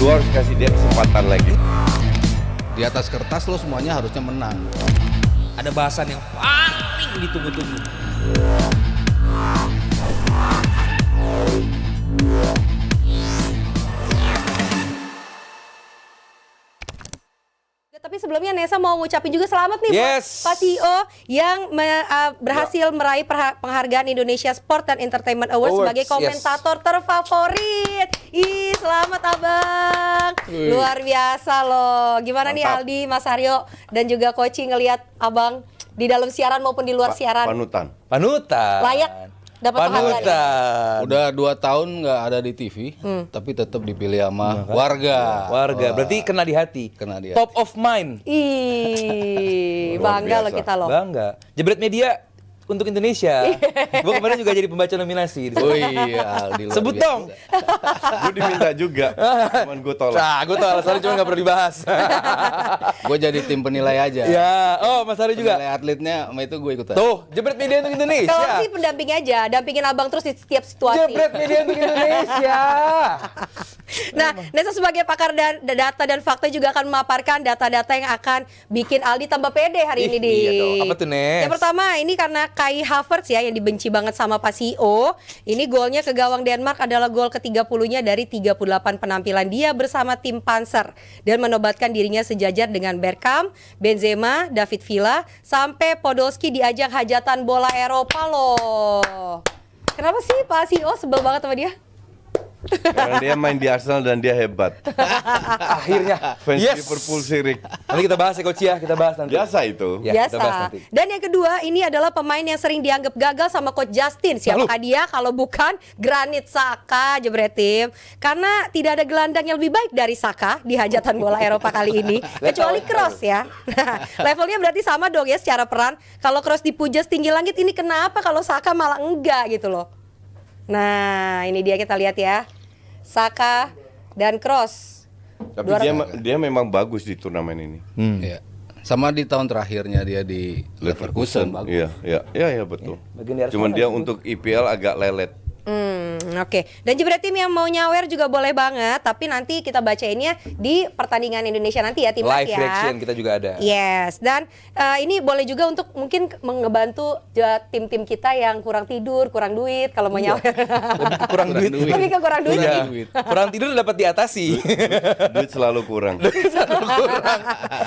Lu harus kasih dia kesempatan lagi. Di atas kertas lo semuanya harusnya menang. Ada bahasan yang paling ditunggu-tunggu. Tapi sebelumnya Nesa mau ngucapin juga selamat nih buat Yes. Pak CEO yang berhasil meraih penghargaan Indonesia Sport and Entertainment Awards sebagai komentator terfavorit. Ih, selamat Abang. Luar biasa loh. Gimana nih Aldi, Mas Aryo dan juga Koci ngelihat Abang di dalam siaran maupun di luar siaran? Panutan. Layak dapat penghargaan. Udah 2 tahun nggak ada di TV, tapi tetap dipilih sama warga. Berarti kena di hati. Kena di Top of mind. Ih, Luar bangga loh biasa. kita loh. Bangga. Jebret Media untuk Indonesia. Gue kemarin juga jadi pembaca nominasi. Oh iya, Aldi, luar Sebut biasa. dong. Gue diminta juga, cuman gue tolak. Nah, gue tahu alasannya cuma nggak perlu dibahas. Gue jadi tim penilai aja. Ya, oh Mas Ari juga. Penilai atletnya sama itu gue ikutan. Tuh, Jebret Media untuk Indonesia. Kalau sih pendamping aja, dampingin Abang terus di setiap situasi. Jebret Media untuk Indonesia. Nah, Nesa sebagai pakar data dan fakta juga akan memaparkan data-data yang akan bikin Aldi tambah pede hari ini di. Iya dong. Apa tuh, Nes? Yang pertama ini karena Kai Havertz ya yang dibenci banget sama Pak CEO. Ini golnya ke gawang Denmark adalah gol ke-30-nya dari 38 penampilan dia bersama tim Panzer dan menobatkan dirinya sejajar dengan Bergkamp, Benzema, David Villa sampai Podolski di ajang hajatan bola Eropa loh. Kenapa sih Pak CEO sebel banget sama dia? Karena dia main di Arsenal dan dia hebat. Akhirnya. Fans Yes. Liverpool sirik. Nanti kita bahas ya Coach ya, kita bahas nanti. Biasa itu. Ya, kita bahas Biasa. nanti. Dan yang kedua, ini adalah pemain yang sering dianggap gagal sama Coach Justin. Siapakah dia kalau bukan Granit Xhaka, Jebret Tim? Karena tidak ada gelandang yang lebih baik dari Xhaka di hajatan bola Eropa kali ini, kecuali Kroos ya. Nah, levelnya berarti sama dong ya secara peran. Kalau Kroos dipuja setinggi langit, ini kenapa kalau Xhaka malah enggak gitu loh? Nah, ini dia kita lihat ya. Xhaka dan Kroos. Tapi dia memang bagus di turnamen ini. Iya. Sama di tahun terakhirnya dia di Leverkusen. Iya, iya betul. Bagian di Arsenal Cuman dia juga. untuk IPL agak lelet. Oke. Dan Jebret Tim yang mau nyawer juga boleh banget, tapi nanti kita bacainnya di pertandingan Indonesia nanti ya timnas Live ya. reaction kita juga ada. Yes, dan ini boleh juga untuk mungkin ngebantu tim-tim kita yang kurang tidur, kurang duit kalau mau nyawer. Lebih ke kurang duit. Lebih ke kurang duit. Iya. nih. Kurang tidur dapat diatasi. Duit selalu kurang.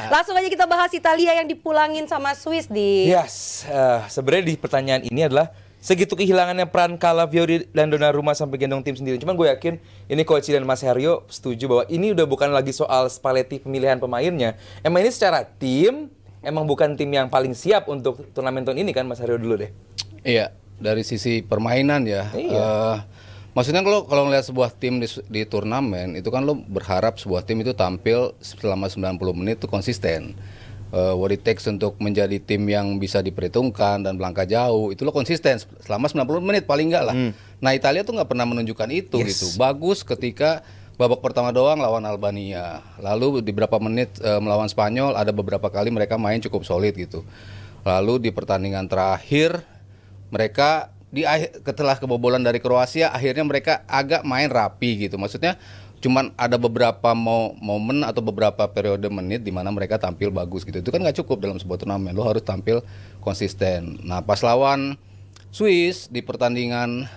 Langsung aja kita bahas Italia yang dipulangin sama Swiss di. Yes, sebenarnya di pertanyaan ini adalah segitu kehilangannya peran Calafiori dan Donnarumma sampai gendong tim sendiri. Cuman gue yakin ini Coach dan Mas Heryo setuju bahwa ini udah bukan lagi soal Spalletti pemilihan pemainnya. Emang ini secara tim, emang bukan tim yang paling siap untuk turnamen tahun ini kan Mas Heryo dulu deh. Iya, dari sisi permainan ya. Maksudnya kalau ngeliat sebuah tim di turnamen itu kan lo berharap sebuah tim itu tampil selama 90 menit itu konsisten. What it takes untuk menjadi tim yang bisa diperhitungkan dan melangkah jauh itu lo konsisten selama 90 menit paling enggak lah. Nah Italia tuh nggak pernah menunjukkan itu gitu. Bagus ketika babak pertama doang lawan Albania, lalu di beberapa menit melawan Spanyol ada beberapa kali mereka main cukup solid gitu. Lalu di pertandingan terakhir mereka setelah kebobolan dari Kroasia akhirnya mereka agak main rapi gitu. Maksudnya cuman ada beberapa momen atau beberapa periode menit di mana mereka tampil bagus gitu. Itu kan nggak cukup dalam sebuah turnamen. Lo harus tampil konsisten. Nah, pas lawan Swiss di pertandingan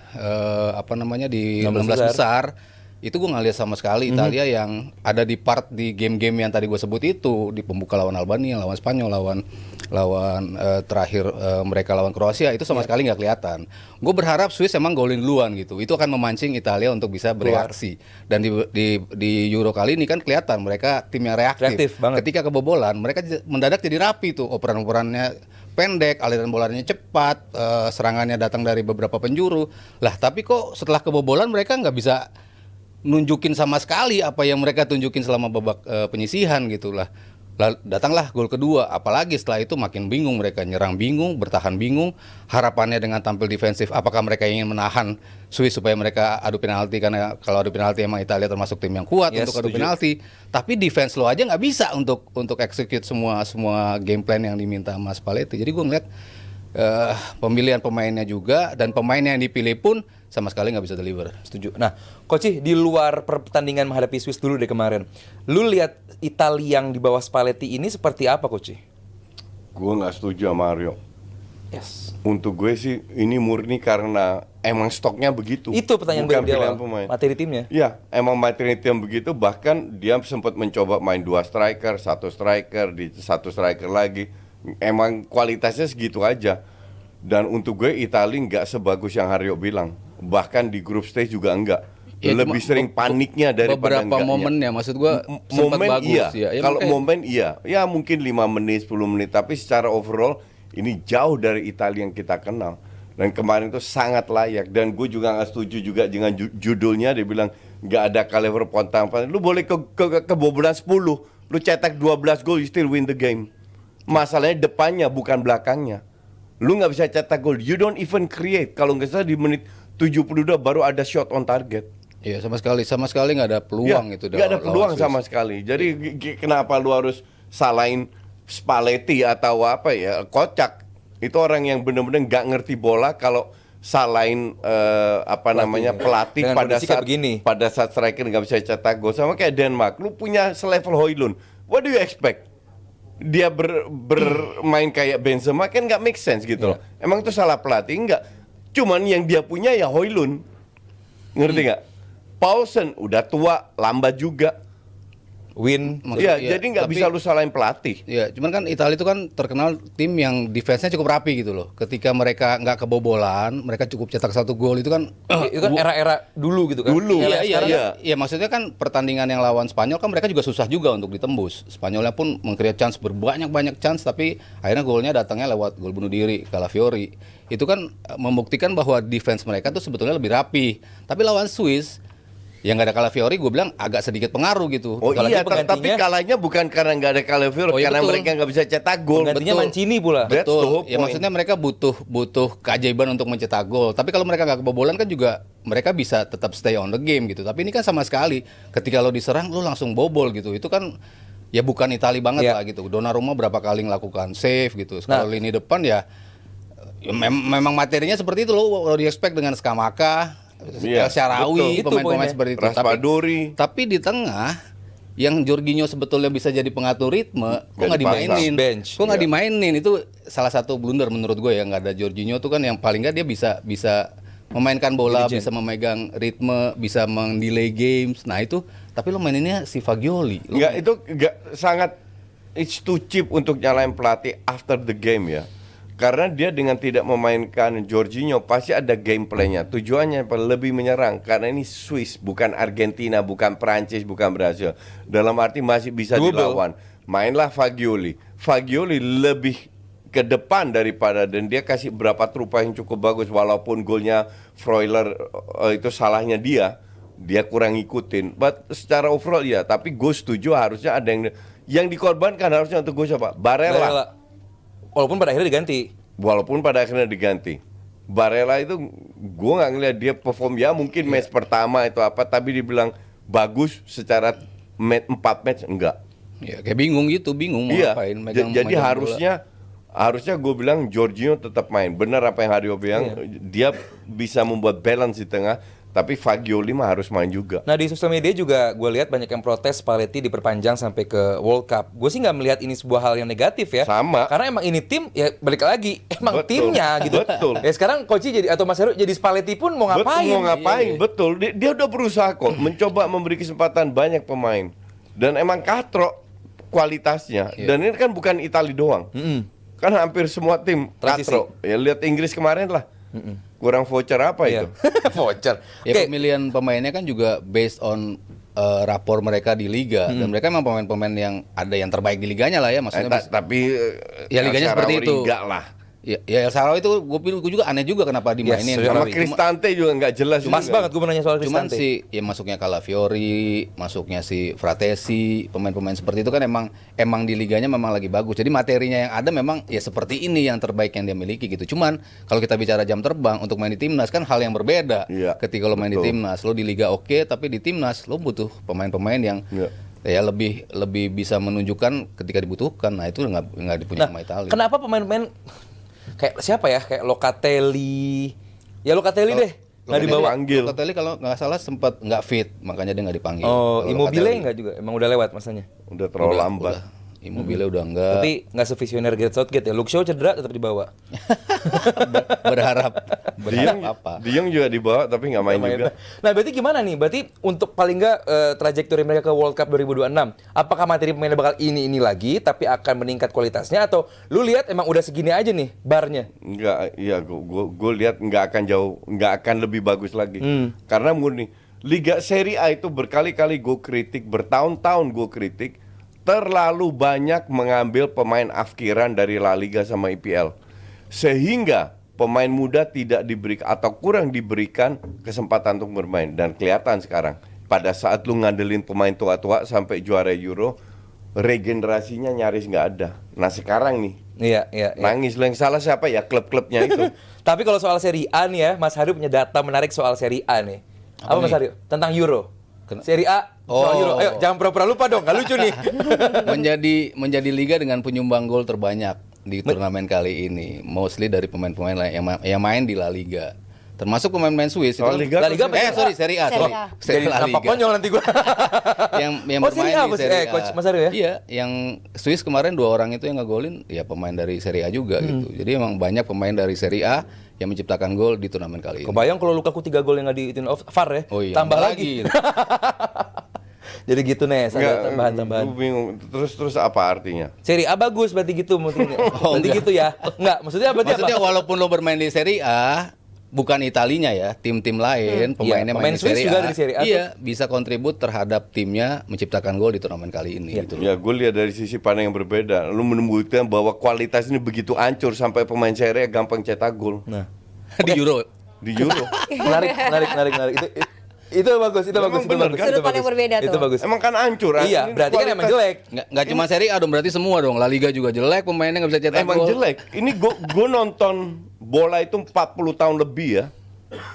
di 16 besar itu gue nggak lihat sama sekali Italia yang ada di game-game yang tadi gue sebut itu, di pembuka lawan Albania, lawan Spanyol, lawan terakhir mereka lawan Kroasia itu sama sekali nggak kelihatan. Gue berharap Swiss emang golin duluan gitu. Itu akan memancing Italia untuk bisa bereaksi. Dan di Euro kali ini kan kelihatan mereka tim yang reaktif banget. Ketika kebobolan mereka mendadak jadi rapi tuh, operan-operannya pendek, aliran bolanya cepat, serangannya datang dari beberapa penjuru. Lah tapi kok setelah kebobolan mereka nggak bisa nunjukin sama sekali apa yang mereka tunjukin selama babak penyisihan gitulah. Datanglah gol kedua, apalagi setelah itu makin bingung mereka, nyerang bingung, bertahan bingung. Harapannya dengan tampil defensif, apakah mereka ingin menahan Swiss supaya mereka adu penalti, karena kalau adu penalti emang Italia termasuk tim yang kuat untuk adu penalti. Tapi defense lo aja nggak bisa untuk execute semua game plan yang diminta Mas Spalletti. Jadi gue ngeliat pemilihan pemainnya juga, dan pemain yang dipilih pun sama sekali nggak bisa deliver. Setuju. Nah, Coach, di luar pertandingan menghadapi Swiss dulu deh kemarin, lu lihat Italia yang di bawah Spalletti ini seperti apa, Coach? Gue nggak setuju sama Mario. Yes. Untuk gue sih ini murni karena emang stoknya begitu. Itu pertanyaan gue Bukan yang di awal. pilihan pemain. Materi timnya. Ya, emang materi tim begitu. Bahkan dia sempat mencoba main 2 striker, 1 striker, di 1 striker lagi. Emang kualitasnya segitu aja. Dan untuk gue Italia nggak sebagus yang Haryo bilang. Bahkan di grup stage juga enggak. Ya, Lebih cuma sering paniknya daripada beberapa enggaknya. momennya, maksud gua sempat Momen bagus iya. ya. Ya, Kalau makanya- momen iya. Ya mungkin 5 menit, 10 menit. Tapi secara overall ini jauh dari Italia yang kita kenal. Dan kemarin itu sangat layak. Dan gue juga nggak setuju juga dengan judulnya. Dia bilang nggak ada caliber pontang. Lu boleh kebobolan 10. Lu cetak 12 gol, you still win the game. Masalahnya depannya bukan belakangnya. Lu nggak bisa cetak gol. You don't even create. Kalau nggak salah di menit 72 baru ada shot on target. Iya, sama sekali nggak ada peluang itu. Nggak ada lawan peluang Swiss. sama sekali. Jadi kenapa lu harus salahin Spalletti atau apa ya? Kocak. Itu orang yang benar-benar nggak ngerti bola kalau salahin pelatih Dengan pada kondisi kayak saat begini. pada saat striker nggak bisa cetak gol, sama kayak Denmark. Lu punya selevel Højlund. What do you expect? Dia bermain kayak Benzema kan nggak make sense gitu loh. Emang itu salah pelatih? Enggak. Cuman yang dia punya ya Højlund. Ngerti nggak? Paulsen udah tua, lambat juga. Win. Iya, Iya, jadi nggak tapi- bisa lu salahin pelatih. Ya, cuman kan Italia itu kan terkenal tim yang defense-nya cukup rapi gitu loh. Ketika mereka nggak kebobolan, mereka cukup cetak 1 gol itu kan. Itu kan era-era dulu gitu kan. Dulu. Era Iya, sekarang iya, iya. Maksudnya kan pertandingan yang lawan Spanyol kan mereka juga susah juga untuk ditembus. Spanyolnya pun meng-create chance berbanyak chance, tapi akhirnya golnya datangnya lewat gol bunuh diri Calafiori. Itu kan membuktikan bahwa defense mereka tuh sebetulnya lebih rapi. Tapi lawan Swiss yang nggak ada Calafiori, gue bilang agak sedikit pengaruh gitu. Oh Apalagi iya, tapi penggantinya- kalahnya bukan karena nggak ada Calafiori, Oh, iya, karena betul. mereka nggak bisa cetak gol. Penggantinya betul. Mancini pula. That's the whole Ya point. maksudnya mereka butuh keajaiban untuk mencetak gol. Tapi kalau mereka nggak kebobolan kan juga mereka bisa tetap stay on the game gitu. Tapi ini kan sama sekali ketika lo diserang lo langsung bobol gitu. Itu kan ya bukan Itali banget Iya. lah gitu. Donnarumma berapa kali melakukan save gitu. Nah. Kalau lini depan ya, memang materinya seperti itu lo. Kalau di expect dengan Skamaka, Iya, El Shaarawy, betul. Itu pemain-pemain poinnya. seperti itu. Raspadori. Tapi di tengah yang Jorginho sebetulnya bisa jadi pengatur ritme, kok nggak dipasang. dimainin? Bench. Kok nggak Iya. dimainin? Itu salah satu blunder menurut gue ya, nggak ada Jorginho tuh kan yang paling nggak dia bisa memainkan bola, Dirigent. bisa memegang ritme, bisa mendelay games. Nah itu, tapi lo maininnya si Fagioli. Lo- Nggak, itu nggak sangat it's too cheap untuk nyalain pelatih after the game ya. Karena dia dengan tidak memainkan Jorginho pasti ada gameplaynya. Tujuannya apa? Lebih menyerang. Karena ini Swiss, bukan Argentina, bukan Prancis, bukan Brasil. Dalam arti masih bisa Double. dilawan. Mainlah Fagioli. Fagioli lebih ke depan daripada, dan dia kasih berapa trupa yang cukup bagus. Walaupun golnya Freuler itu salahnya dia kurang ngikutin. But secara overall ya, tapi gue setuju harusnya ada yang dikorbankan harusnya untuk gue siapa? Barella. Walaupun pada akhirnya diganti. Walaupun pada akhirnya diganti. Barella itu gue nggak ngeliat dia perform ya mungkin match pertama itu apa, tapi dibilang bagus secara 4 match enggak. Ya kayak bingung gitu, bingung mau Iya. ngapain. Jadi megang harusnya gue bilang Jorginho tetap main. Benar apa yang Haryo bilang, dia bisa membuat balance di tengah, tapi Fagioli mah harus main juga. Nah di sosial media juga gue lihat banyak yang protes Spalletti diperpanjang sampai ke World Cup. Gue sih nggak melihat ini sebuah hal yang negatif ya. Sama. Karena emang ini tim ya balik lagi emang Betul. timnya gitu. Betul. Ya sekarang coach jadi atau Mas Heru jadi Spalletti pun mau ngapain? Betul, mau ngapain? Iya, iya. Betul. Dia udah berusaha kok mencoba memberi kesempatan banyak pemain. Dan emang katro kualitasnya. Iya. Dan ini kan bukan Italia doang. Kan hampir semua tim Transisi. katro. Ya lihat Inggris kemarin lah. Kurang voucher apa Iya. itu? Voucher. Ya Oke. pemilihan pemainnya kan juga based on rapor mereka di liga, dan mereka memang pemain-pemain yang ada yang terbaik di liganya lah ya, maksudnya. Tapi Ya, liganya seperti itu. Enggak lah. Ya El Shaarawy itu gue juga aneh juga kenapa dimainin. Yes, Sama Shaarawy. Cristante juga nggak jelas. Pas juga. banget gue menanya soal Cuman Cristante. si ya masuknya Calafiori, masuknya si Fratesi, pemain-pemain seperti itu kan emang di liganya memang lagi bagus. Jadi materinya yang ada memang ya seperti ini yang terbaik yang dia miliki gitu. Cuman kalau kita bicara jam terbang untuk main di timnas kan hal yang berbeda. Iya, Ketika lo main di betul. timnas, lo di liga oke, tapi di timnas lo butuh pemain-pemain yang Iya. ya lebih bisa menunjukkan ketika dibutuhkan. Nah itu nggak dipunya sama Italia. Kenapa pemain-pemain kayak siapa ya? Kayak Locatelli. Ya Locatelli deh. Nggak dibawa. Panggil. Locatelli kalau nggak salah sempat nggak fit, makanya dia nggak dipanggil. Oh, Kalau Immobile Locatelli. nggak juga? Emang udah lewat masanya. Udah terlalu lambat. Immobile udah enggak. Tapi nggak sevisioner Gareth Southgate ya. Luke Shaw cedera tetap dibawa. berharap Dieng, apa? Dieng juga dibawa tapi nggak main juga. Nah, berarti gimana nih? Berarti untuk paling nggak trajektori mereka ke World Cup 2026, apakah materi pemainnya bakal ini lagi tapi akan meningkat kualitasnya, atau lu lihat emang udah segini aja nih barnya? Enggak, iya gue lihat nggak akan jauh, nggak akan lebih bagus lagi. Karena murni Liga Serie A itu berkali-kali gue kritik, bertahun-tahun gue kritik, terlalu banyak mengambil pemain afkiran dari La Liga sama IPL, sehingga pemain muda tidak diberikan atau kurang diberikan kesempatan untuk bermain. Dan kelihatan sekarang pada saat lu ngandelin pemain tua-tua sampai juara Euro, regenerasinya nyaris nggak ada. Nah sekarang nih Iya. nangis lo, yang salah siapa ya, klub-klubnya itu. Tapi kalau soal Serie A nih ya, Mas Haryo punya data menarik soal Serie A nih. Apa Mas Haryo? Tentang Euro. Serie A soal Oh. Euro. Ayo jangan pura-pura lupa dong, nggak lucu nih. menjadi liga dengan penyumbang gol terbanyak di turnamen kali ini, mostly dari pemain-pemain yang main di La Liga, termasuk pemain-pemain Swiss. Oh, itu Liga La Liga atau apa? Serie A, Serie sorry. A. Serie Jadi La nampak Liga. konyol nanti gua. yang Oh, bermain Serie A, di Serie A. Coach Mas Aryo ya? Iya, yang Swiss kemarin 2 orang itu yang ngegolin ya pemain dari Serie A juga gitu. Jadi emang banyak pemain dari Serie A yang menciptakan gol di turnamen kali ini. Kebayang kalau Lukaku 3 gol yang nggak diitin VAR ya? Oh iya, Tambah tambah lagi. lagi. Jadi gitu Nes, ada tambahan-tambahan. Gue bingung. Terus apa artinya? Serie A bagus berarti gitu maksudnya. Berarti enggak. gitu ya. Enggak, maksudnya berarti Maksudnya apa? walaupun lo bermain di Serie A, bukan Italinya ya, tim-tim lain pemainnya Pemain main di Swiss Serie juga A. dari Serie A Iya, bisa kontribut terhadap timnya menciptakan gol di turnamen kali ini gitu loh. Ya gue lihat dari sisi pandang yang berbeda. Lu menemukan bahwa kualitas ini begitu hancur sampai pemain Serie A gampang cetak gol Nah, Di Euro. di Euro. menarik. Itu bagus, itu Emang bagus, itu bener bagus. kan? itu Sudut pandang bagus. berbeda Itu tuh. bagus. Emang kan hancur. Iya, Ini berarti kan emang kualitas- jelek. Nggak cuma Serie A dong, berarti semua dong. La Liga juga jelek, pemainnya nggak bisa cetak Emang gol. jelek. Ini gue nonton bola itu 40 tahun lebih ya.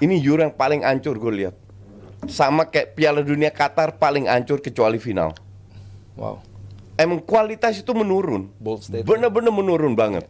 Ini Euro yang paling hancur gue lihat. Sama kayak Piala Dunia Qatar paling hancur kecuali final. Wow. Emang kualitas itu menurun. Bold statement. Bener-bener menurun banget.